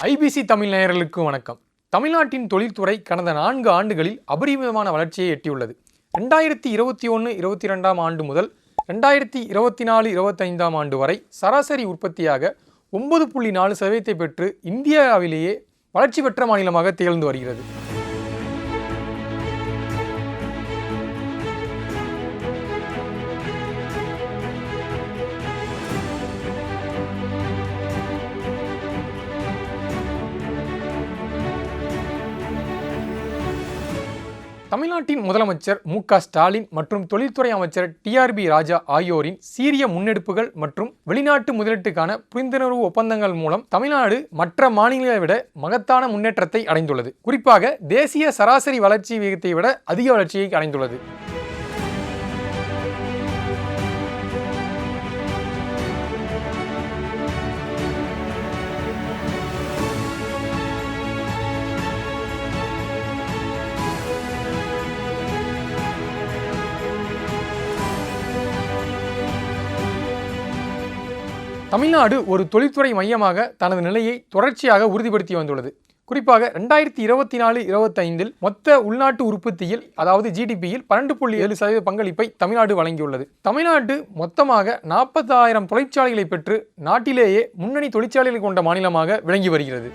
IBC Tamil நேயர்களுக்கு வணக்கம். தமிழ்நாட்டின் தொழில்துறை கடந்த 4 ஆண்டுகளில் அபரிமிதமான வளர்ச்சியை எட்டியுள்ளது. 2021-22 ஆண்டு முதல் 2024-25 ஆண்டு வரை சராசரி உற்பத்தியாக 9.4% பெற்று இந்தியாவிலேயே வளர்ச்சி பெற்ற மாநிலமாக திகழ்ந்து வருகிறது. தமிழ்நாட்டின் முதலமைச்சர் மு.க. ஸ்டாலின் மற்றும் தொழில்துறை அமைச்சர் டி.ஆர்.பி. ராஜா ஆகியோரின் சீரிய முன்னெடுப்புகள் மற்றும் வெளிநாட்டு முதலீட்டுக்கான புரிந்துணர்வு ஒப்பந்தங்கள் மூலம் தமிழ்நாடு மற்ற மாநிலங்களை விட மகத்தான முன்னேற்றத்தை அடைந்துள்ளது. குறிப்பாக தேசிய சராசரி வளர்ச்சி விகிதத்தை விட அதிக வளர்ச்சியை அடைந்துள்ளது. தமிழ்நாடு ஒரு தொழில்துறை மையமாக தனது நிலையை தொடர்ச்சியாக உறுதிப்படுத்தி வந்துள்ளது. குறிப்பாக 2024-25 மொத்த உள்நாட்டு உற்பத்தியில் அதாவது ஜிடிபியில் 12.7% பங்களிப்பை தமிழ்நாடு வழங்கியுள்ளது. தமிழ்நாடு மொத்தமாக 40,000 தொழிற்சாலைகளை பெற்று நாட்டிலேயே முன்னணி தொழிற்சாலைகளை கொண்ட மாநிலமாக விளங்கி வருகிறது.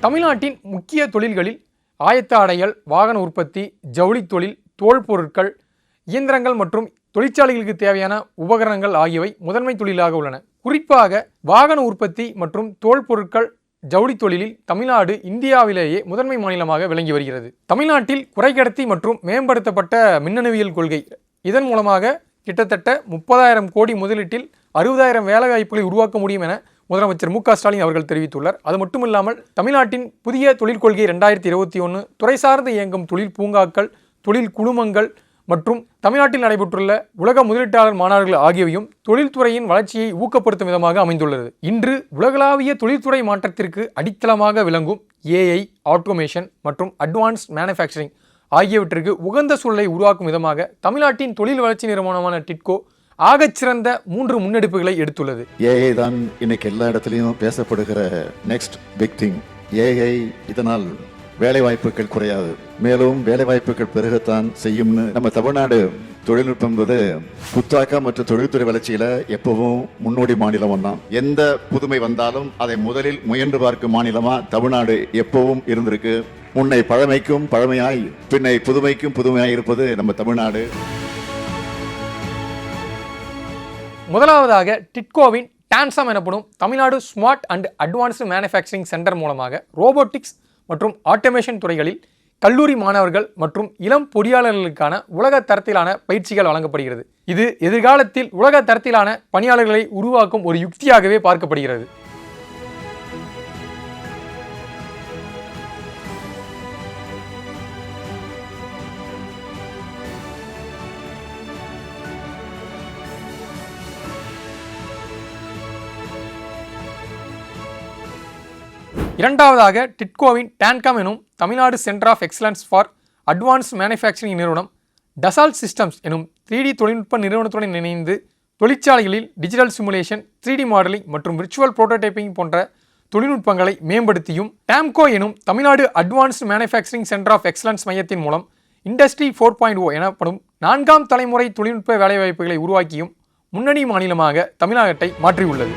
தமிழ்நாட்டின் முக்கிய தொழில்களில் ஆயத்த ஆடைகள், வாகன உற்பத்தி, ஜவுளி தொழில், தோல் பொருட்கள், இயந்திரங்கள் மற்றும் தொழிற்சாலைகளுக்கு தேவையான உபகரணங்கள் ஆகியவை முதன்மை தொழிலாக உள்ளன. குறிப்பாக வாகன உற்பத்தி மற்றும் தோல் பொருட்கள், ஜவுளி தொழிலில் தமிழ்நாடு இந்தியாவிலேயே முதன்மை மாநிலமாக விளங்கி வருகிறது. தமிழ்நாட்டில் குறைக்கடத்தி மற்றும் மேம்படுத்தப்பட்ட மின்னணுவியல் கொள்கை, இதன் மூலமாக கிட்டத்தட்ட 30,000 கோடி முதலீட்டில் 60,000 வேலைவாய்ப்புகளை உருவாக்க முடியும் என முதலமைச்சர் மு.க. ஸ்டாலின் அவர்கள் தெரிவித்துள்ளார். அது மட்டுமில்லாமல் தமிழ்நாட்டின் புதிய தொழில் கொள்கை 2021 துறை சார்ந்து இயங்கும் தொழில் பூங்காக்கள், தொழில் குழுமங்கள் மற்றும் தமிழ்நாட்டில் நடைபெற்றுள்ள உலக முதலீட்டாளர் மாநாடுகள் ஆகியவையும் தொழில்துறையின் வளர்ச்சியை ஊக்கப்படுத்தும் விதமாக அமைந்துள்ளது. இன்று உலகளாவிய தொழில்துறை மாற்றத்திற்கு அடித்தளமாக விளங்கும் ஏஐ, ஆட்டோமேஷன் மற்றும் அட்வான்ஸ்ட் மேனுஃபேக்சரிங் ஆகியவற்றிற்கு உகந்த சூழலை உருவாக்கும் விதமாக தமிழ்நாட்டின் தொழில் வளர்ச்சி நிறுவனமான டிட்கோ ஆகச்சிறந்த 3 முன்னெடுப்புகளை எடுத்துள்ளது. ஏஐ தான் இன்னைக்கு எல்லா இடத்துலையும் பேசப்படுகிற நெக்ஸ்ட் பிக் திங். ஏஐ இதனால் வேலை வாய்ப்புகள் குறையாது, மேலும் வேலை வாய்ப்புகள் பெருகத்தான் செய்யும்னு நம்ம தமிழ்நாடு தொழில்நுட்பம் என்பது புத்தாக்கம் மற்றும் தொழில்துறை வளர்ச்சியில எப்பவும் முன்னோடி மாநிலம் தான். எந்த புதுமை வந்தாலும் அதை முதலில் முயன்று பார்க்கும் மாநிலமா தமிழ்நாடு எப்பவும் இருந்திருக்கு. முன்னை பழமைக்கும் பழமையாய், பின்னை புதுமைக்கும் புதுமையாய் இருப்பது நம்ம தமிழ்நாடு. முதலாவதாக டிட்கோவின் டான்சம் எனப்படும் Tamil Nadu smart and advanced manufacturing centre மூலமாக ரோபோட்டிக்ஸ் மற்றும் ஆட்டோமேஷன் துறைகளில் கல்லூரி மாணவர்கள் மற்றும் இளம் பொறியாளர்களுக்கான உலக தரத்திலான பயிற்சிகள் வழங்கப்படுகிறது. இது எதிர்காலத்தில் உலக தரத்திலான பணியாளர்களை உருவாக்கும் ஒரு யுக்தியாகவே பார்க்கப்படுகிறது. இரண்டாவதாக டிட்கோவின் டான்காம் எனும் Tamil Nadu centre of excellence for advance manufacturing நிறுவனம் டசால்ட் சிஸ்டம்ஸ் எனும் 3D தொழில்நுட்ப நிறுவனத்துடன் இணைந்து தொழிற்சாலைகளில் டிஜிட்டல் சிமுலேஷன், 3D மாடலிங் மற்றும் விர்ச்சுவல் புரோட்டோடைப்பிங் போன்ற தொழில்நுட்பங்களை மேம்படுத்தியும், டாம்கோ எனும் Tamil Nadu advanced manufacturing centre of excellence மையத்தின் மூலம் இண்டஸ்ட்ரி 4.0 எனப்படும் 4ஆம் தலைமுறை தொழில்நுட்ப வேலைவாய்ப்புகளை உருவாக்கியும் முன்னணி மாநிலமாக தமிழ்நாட்டை மாற்றியுள்ளது.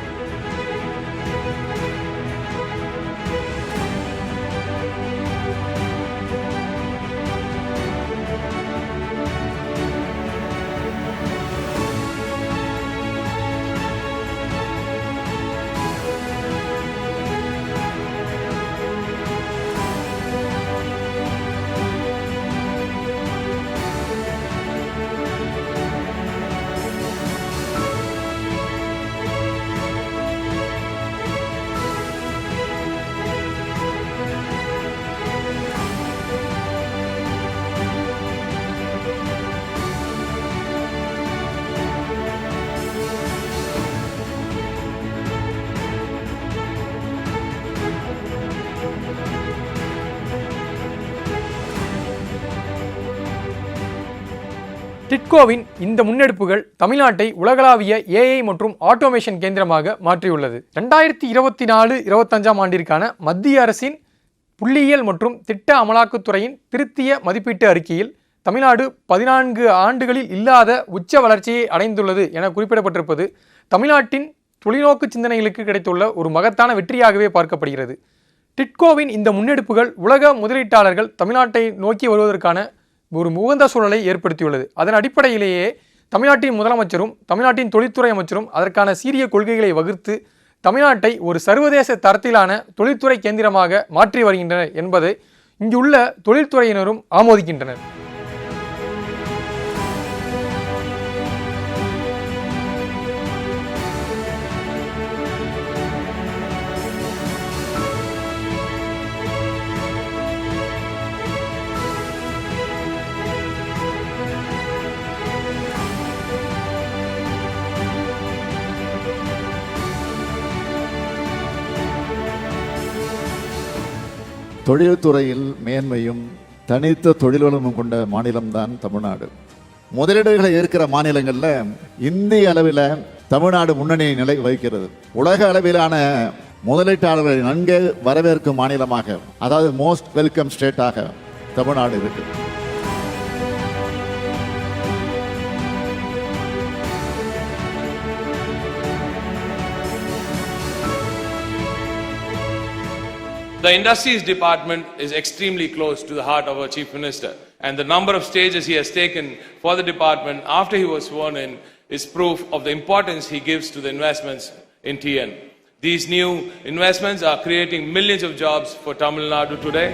டிட்கோவின் இந்த முன்னெடுப்புகள் தமிழ்நாட்டை உலகளாவிய ஏஐ மற்றும் ஆட்டோமேஷன் கேந்திரமாக மாற்றியுள்ளது. 2024-25 ஆண்டிற்கான மத்திய அரசின் புள்ளியியல் மற்றும் திட்ட அமலாக்கத்துறையின் திருத்திய மதிப்பீட்டு அறிக்கையில் தமிழ்நாடு 14 ஆண்டுகளில் இல்லாத உச்ச வளர்ச்சியை அடைந்துள்ளது என குறிப்பிடப்பட்டிருப்பது தமிழ்நாட்டின் தொலைநோக்கு சிந்தனைகளுக்கு கிடைத்துள்ள ஒரு மகத்தான வெற்றியாகவே பார்க்கப்படுகிறது. டிட்கோவின் இந்த முன்னெடுப்புகள் உலக முதலீட்டாளர்கள் தமிழ்நாட்டை நோக்கி வருவதற்கான ஒரு உகந்த சூழலை ஏற்படுத்தியுள்ளது. அதன் அடிப்படையிலேயே தமிழ்நாட்டின் முதலமைச்சரும் தமிழ்நாட்டின் தொழில்துறை அமைச்சரும் அதற்கான சீரிய கொள்கைகளை வகுத்து தமிழ்நாட்டை ஒரு சர்வதேச தரத்திலான தொழில்துறை கேந்திரமாக மாற்றி வருகின்றனர் என்பதை இங்குள்ள தொழில்துறையினரும் ஆமோதிக்கின்றனர். தொழில்துறையில் மேன்மையும் தனித்த தொழில்வளமும் கொண்ட மாநிலம்தான் தமிழ்நாடு. முதலீடுகளை ஏற்கிற மாநிலங்களில் இந்திய அளவில் தமிழ்நாடு முன்னணி நிலை வகிக்கிறது. உலக அளவிலான முதலீட்டாளர்களை நன்கு வரவேற்கும் மாநிலமாக, அதாவது மோஸ்ட் வெல்கம் ஸ்டேட்டாக தமிழ்நாடு இருக்கு. The Industries Department is extremely close to the heart of our Chief Minister, and the number of stages he has taken for the department after he was sworn in is proof of the importance he gives to the investments in TN. These new investments are creating millions of jobs for Tamil Nadu today.